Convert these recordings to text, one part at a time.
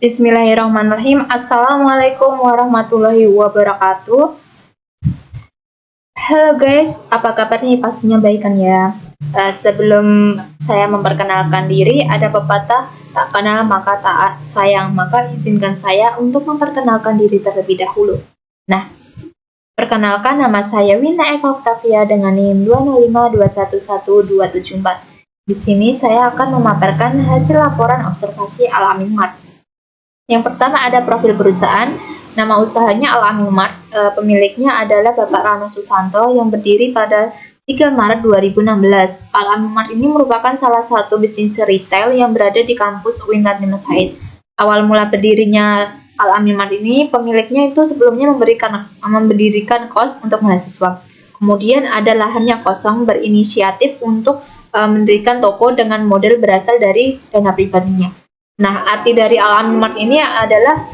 Bismillahirrahmanirrahim. Assalamualaikum warahmatullahi wabarakatuh. Halo guys, apa kabar nih? Pastinya baik kan ya. Sebelum saya memperkenalkan diri, ada pepatah tak kenal maka tak sayang. Maka izinkan saya untuk memperkenalkan diri terlebih dahulu. Nah, perkenalkan, nama saya Wina Eka Octavia dengan NIM 205211274. Di sini saya akan memaparkan hasil laporan observasi Al-Amin Mart. Yang pertama ada profil perusahaan. Nama usahanya Al-Amin Mart. Pemiliknya adalah Bapak Rano Susanto yang berdiri pada 3 Maret 2016. Al-Amin Mart ini merupakan salah satu bisnis retail yang berada di kampus UIN Radin Said. Awal mula berdirinya Al-Amin Mart ini, pemiliknya itu sebelumnya mendirikan kos untuk mahasiswa. Kemudian ada lahan yang kosong, berinisiatif untuk mendirikan toko dengan model berasal dari dana pribadinya. Nah, arti dari Al-Amin Mart ini adalah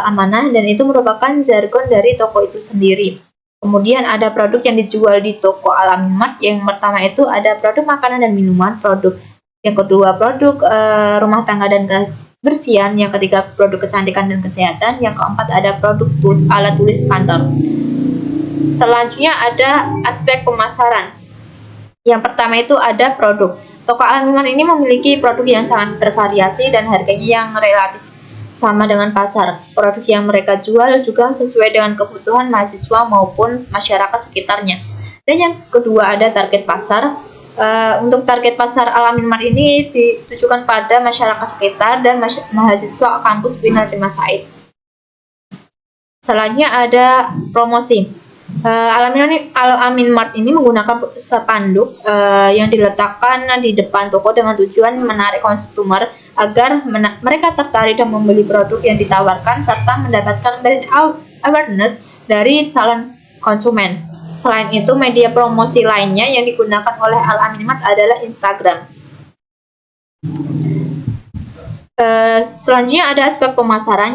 amanah, dan itu merupakan jargon dari toko itu sendiri. Kemudian ada produk yang dijual di toko Al-Amin Mart. Yang pertama itu ada produk makanan dan minuman, produk yang kedua produk rumah tangga dan kebersihan, yang ketiga produk kecantikan dan kesehatan, yang keempat ada produk alat tulis kantor. Selanjutnya ada aspek pemasaran. Yang pertama itu ada produk. Toko Al-Amin Mart ini memiliki produk yang sangat bervariasi dan harganya yang relatif sama dengan pasar. Produk yang mereka jual juga sesuai dengan kebutuhan mahasiswa maupun masyarakat sekitarnya. Dan yang kedua ada target pasar. Untuk target pasar Al-Amin Mart ini ditujukan pada masyarakat sekitar dan mahasiswa kampus UIN Radin Said. Selanjutnya ada promosi. Al-Amin Mart ini menggunakan spanduk yang diletakkan di depan toko dengan tujuan menarik konsumer agar mereka tertarik dan membeli produk yang ditawarkan serta mendapatkan brand awareness dari calon konsumen. Selain itu, media promosi lainnya yang digunakan oleh Al-Amin Mart adalah Instagram. Selanjutnya ada aspek pemasaran.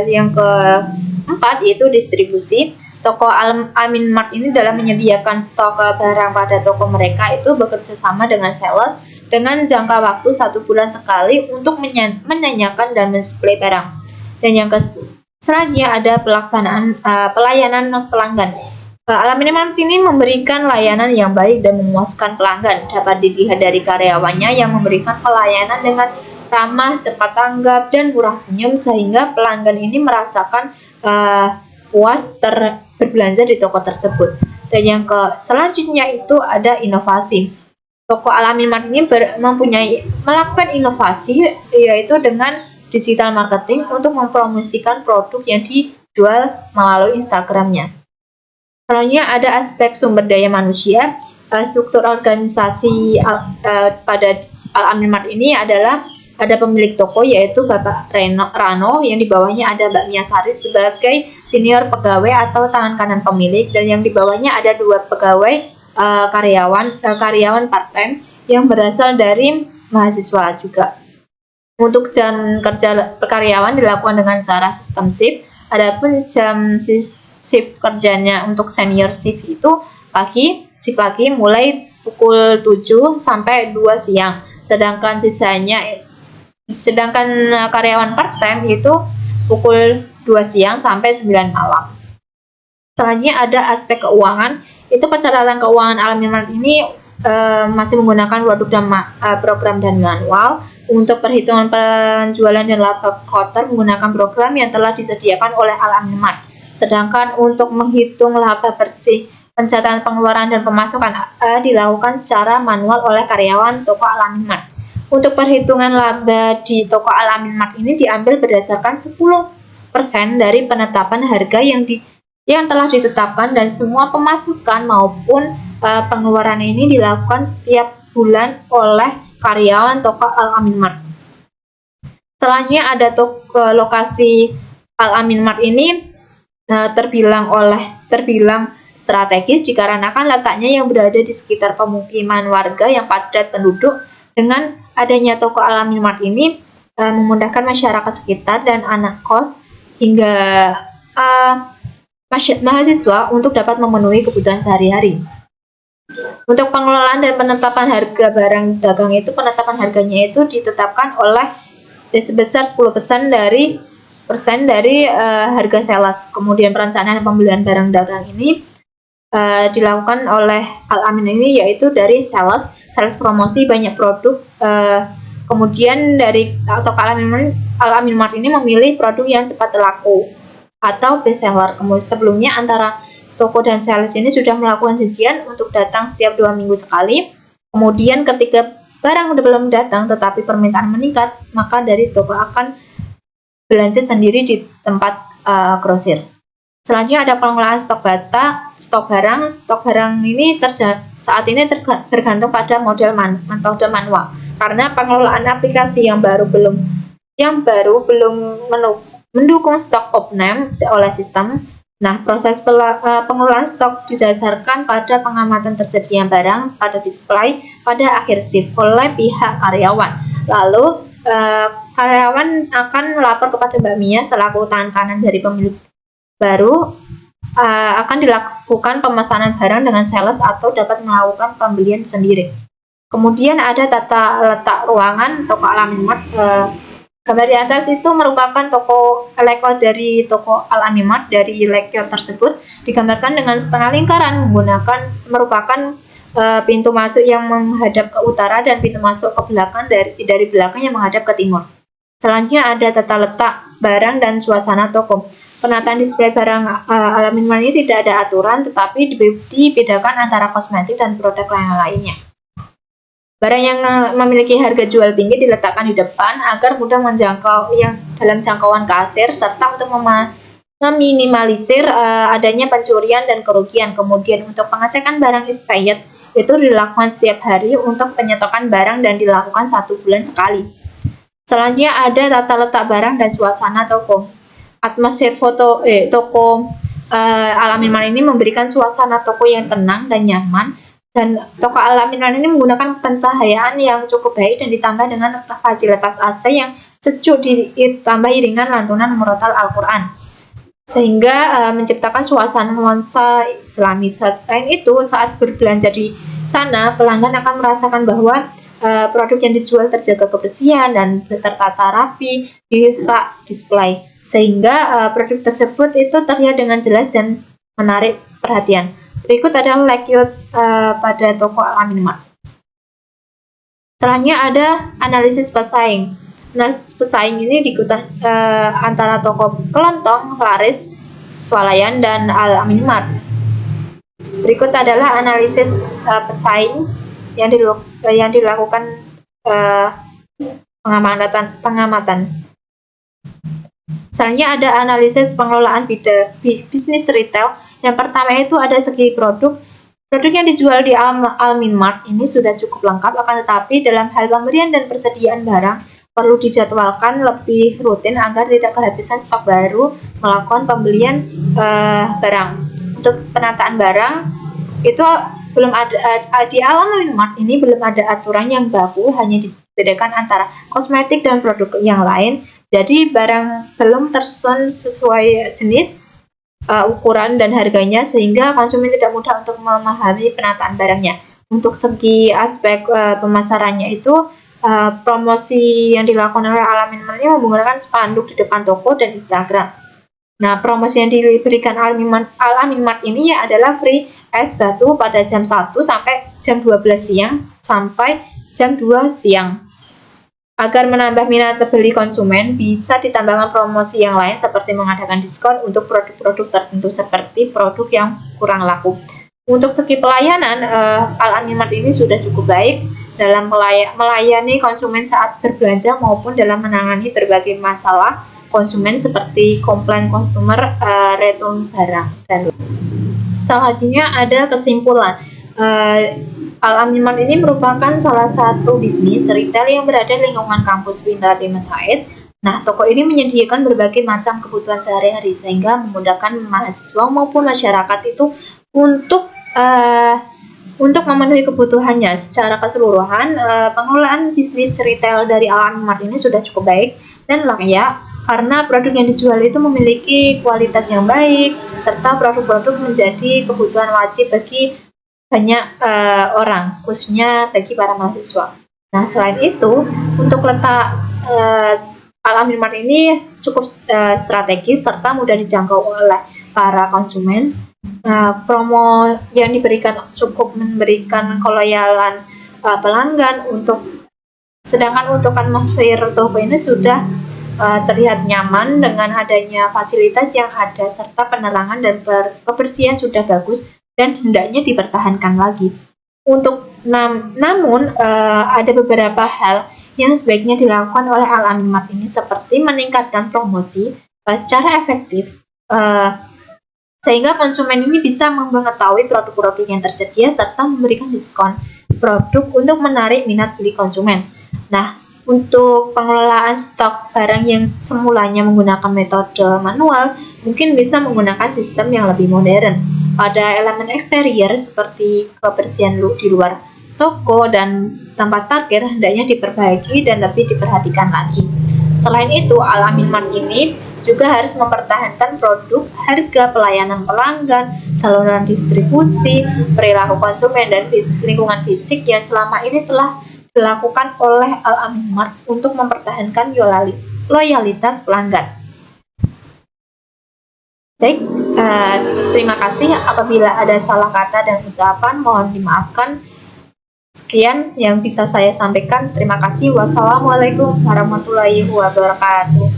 Yang keempat yaitu distribusi. Toko Al-Amin Mart ini dalam menyediakan stok barang pada toko mereka itu bekerja sama dengan sales dengan jangka waktu 1 bulan sekali untuk menanyakan dan mensuplai barang. Dan yang selanjutnya ada pelayanan pelanggan. Al-Amin Mart ini memberikan layanan yang baik dan memuaskan pelanggan. Dapat dilihat dari karyawannya yang memberikan pelayanan dengan ramah, cepat tanggap, dan murah senyum, sehingga pelanggan ini merasakan puas berbelanja di toko tersebut. Dan yang selanjutnya itu ada inovasi. Toko Al-Amin Mart ini melakukan inovasi, yaitu dengan digital marketing untuk mempromosikan produk yang dijual melalui Instagramnya. Selanjutnya ada aspek sumber daya manusia. Struktur organisasi pada Al-Amin Mart ini adalah ada pemilik toko yaitu Bapak Rano, yang di bawahnya ada Mbak Mia Sari sebagai senior pegawai atau tangan kanan pemilik, dan yang di bawahnya ada 2 pegawai karyawan part-time yang berasal dari mahasiswa juga. Untuk jam kerja karyawan dilakukan dengan cara sistem shift. Adapun jam shift kerjanya untuk senior shift itu shift pagi mulai pukul 7 sampai 2 siang. Sedangkan karyawan part-time itu pukul 2 siang sampai 9 malam. Selanjutnya ada aspek keuangan. Itu pencatatan keuangan Al-Amin Mart ini masih menggunakan produk dan program dan manual. Untuk perhitungan penjualan dan laba kotor menggunakan program yang telah disediakan oleh Al-Amin Mart. Sedangkan untuk menghitung laba bersih, pencatatan pengeluaran dan pemasukan dilakukan secara manual oleh karyawan toko Al-Amin Mart. Untuk perhitungan laba di toko Al-Amin Mart ini diambil berdasarkan 10% dari penetapan harga yang telah ditetapkan, dan semua pemasukan maupun pengeluaran ini dilakukan setiap bulan oleh karyawan toko Al-Amin Mart. Selanjutnya ada lokasi Al-Amin Mart ini terbilang strategis dikarenakan letaknya yang berada di sekitar pemukiman warga yang padat penduduk. Dengan adanya toko Al-Amin Mart ini memudahkan masyarakat sekitar dan anak kos hingga mahasiswa untuk dapat memenuhi kebutuhan sehari-hari. Untuk pengelolaan dan penetapan harga barang dagang itu, penetapan harganya itu ditetapkan oleh sebesar 10% dari harga sales. Kemudian perencanaan pembelian barang dagang ini dilakukan oleh Al-Amin ini, yaitu dari sales promosi banyak produk. Kemudian dari toko Al-Amin Mart ini memilih produk yang cepat laku atau best seller. Kemudian sebelumnya antara toko dan sales ini sudah melakukan janjian untuk datang setiap 2 minggu sekali. Kemudian ketika barang belum datang tetapi permintaan meningkat, maka dari toko akan belanja sendiri di tempat grosir. Selanjutnya ada pengelolaan stok data, stok barang. Stok barang ini saat ini tergantung pada metode manual. Karena pengelolaan aplikasi yang baru belum mendukung stok off-name oleh sistem. Nah, proses pengelolaan stok didasarkan pada pengamatan tersedia barang pada display pada akhir shift oleh pihak karyawan. Lalu, karyawan akan melapor kepada Mbak Mia selaku tangan kanan dari pemilik baru. Akan dilakukan pemesanan barang dengan sales atau dapat melakukan pembelian sendiri. Kemudian ada tata letak ruangan toko Al-Amin Mart. Gambar di atas itu merupakan toko layout dari toko Al-Amin Mart. Dari layout tersebut digambarkan dengan setengah lingkaran merupakan pintu masuk yang menghadap ke utara dan pintu masuk ke belakang dari belakang yang menghadap ke timur. Selanjutnya ada tata letak barang dan suasana toko. Penataan display barang Al-Amin Mart ini tidak ada aturan, tetapi dibedakan antara kosmetik dan produk lainnya. Barang yang memiliki harga jual tinggi diletakkan di depan agar mudah menjangkau yang dalam jangkauan kasir, serta untuk meminimalisir adanya pencurian dan kerugian. Kemudian untuk pengecekan barang expired itu dilakukan setiap hari untuk penyetokan barang dan dilakukan 1 bulan sekali. Selanjutnya ada tata letak barang dan suasana toko. Atmosfer toko Al-Amin Mart ini memberikan suasana toko yang tenang dan nyaman. Dan toko Al-Amin Mart ini menggunakan pencahayaan yang cukup baik dan ditambah dengan fasilitas AC yang sejuk, ditambah iringan lantunan murotal Al-Quran, sehingga menciptakan suasana nuansa Islami. Selain itu, saat berbelanja di sana, pelanggan akan merasakan bahwa produk yang dijual terjaga kebersihan dan tertata rapi di rak display, sehingga produk tersebut itu terlihat dengan jelas dan menarik perhatian. Berikut adalah layout pada toko Al-Amin Mart. Selanjutnya ada analisis pesaing. Analisis pesaing ini diikuti antara toko kelontong, laris, swalayan, dan Al-Amin Mart. Berikut adalah analisis pesaing yang dilakukan pengamatan. Selanjutnya ada analisis pengelolaan bisnis retail. Yang pertama itu ada segi produk. Produk yang dijual di Al-Amin Mart ini sudah cukup lengkap, akan tetapi dalam hal pemberian dan persediaan barang perlu dijadwalkan lebih rutin agar tidak kehabisan stok baru melakukan pembelian barang. Untuk penataan barang itu belum ada di Al-Amin Mart ini, belum ada aturan yang baku, hanya dibedakan antara kosmetik dan produk yang lain. Jadi barang belum tersusun sesuai jenis, ukuran dan harganya, sehingga konsumen tidak mudah untuk memahami penataan barangnya. Untuk segi aspek pemasarannya itu, promosi yang dilakukan oleh Al-Amin Mart ini menggunakan spanduk di depan toko dan Instagram. Nah, promosi yang diberikan Al-Amin Mart ini ya adalah free es batu pada jam 1 sampai jam 12 siang sampai jam 2 siang. Agar menambah minat beli konsumen, bisa ditambahkan promosi yang lain seperti mengadakan diskon untuk produk-produk tertentu seperti produk yang kurang laku. Untuk segi pelayanan, Al-Amin Mart ini sudah cukup baik dalam melayani konsumen saat berbelanja maupun dalam menangani berbagai masalah konsumen seperti komplain customer, return barang, dan selanjutnya ada kesimpulan. Al-Amin Mart ini merupakan salah satu bisnis retail yang berada di lingkungan kampus UIN Raden Said. Nah, toko ini menyediakan berbagai macam kebutuhan sehari-hari sehingga memudahkan mahasiswa maupun masyarakat itu untuk memenuhi kebutuhannya. Secara keseluruhan, pengelolaan bisnis retail dari Al-Amin Mart ini sudah cukup baik dan layak karena produk yang dijual itu memiliki kualitas yang baik serta produk-produk menjadi kebutuhan wajib bagi banyak orang, khususnya bagi para mahasiswa. Nah, selain itu, untuk letak Al-Amin Mart ini cukup strategis serta mudah dijangkau oleh para konsumen. Promo yang diberikan cukup memberikan keloyalan pelanggan sedangkan untuk atmosfer toko ini sudah terlihat nyaman dengan adanya fasilitas yang ada serta penerangan dan kebersihan sudah bagus dan hendaknya dipertahankan lagi. Namun ada beberapa hal yang sebaiknya dilakukan oleh Al-Amin Mart ini seperti meningkatkan promosi secara efektif sehingga konsumen ini bisa mengetahui produk-produk yang tersedia serta memberikan diskon produk untuk menarik minat beli konsumen. Nah, untuk pengelolaan stok barang yang semulanya menggunakan metode manual, mungkin bisa menggunakan sistem yang lebih modern. Pada elemen eksterior seperti kebersihan di luar toko dan tempat parkir hendaknya diperbaiki dan lebih diperhatikan lagi. Selain itu, Al-Amin Mart ini juga harus mempertahankan produk, harga, pelayanan pelanggan, saluran distribusi, perilaku konsumen, dan lingkungan fisik yang selama ini telah dilakukan oleh Al-Amin Mart untuk mempertahankan loyalitas pelanggan. Baik, terima kasih. Apabila ada salah kata dan ucapan, mohon dimaafkan. Sekian yang bisa saya sampaikan. Terima kasih. Wassalamualaikum warahmatullahi wabarakatuh.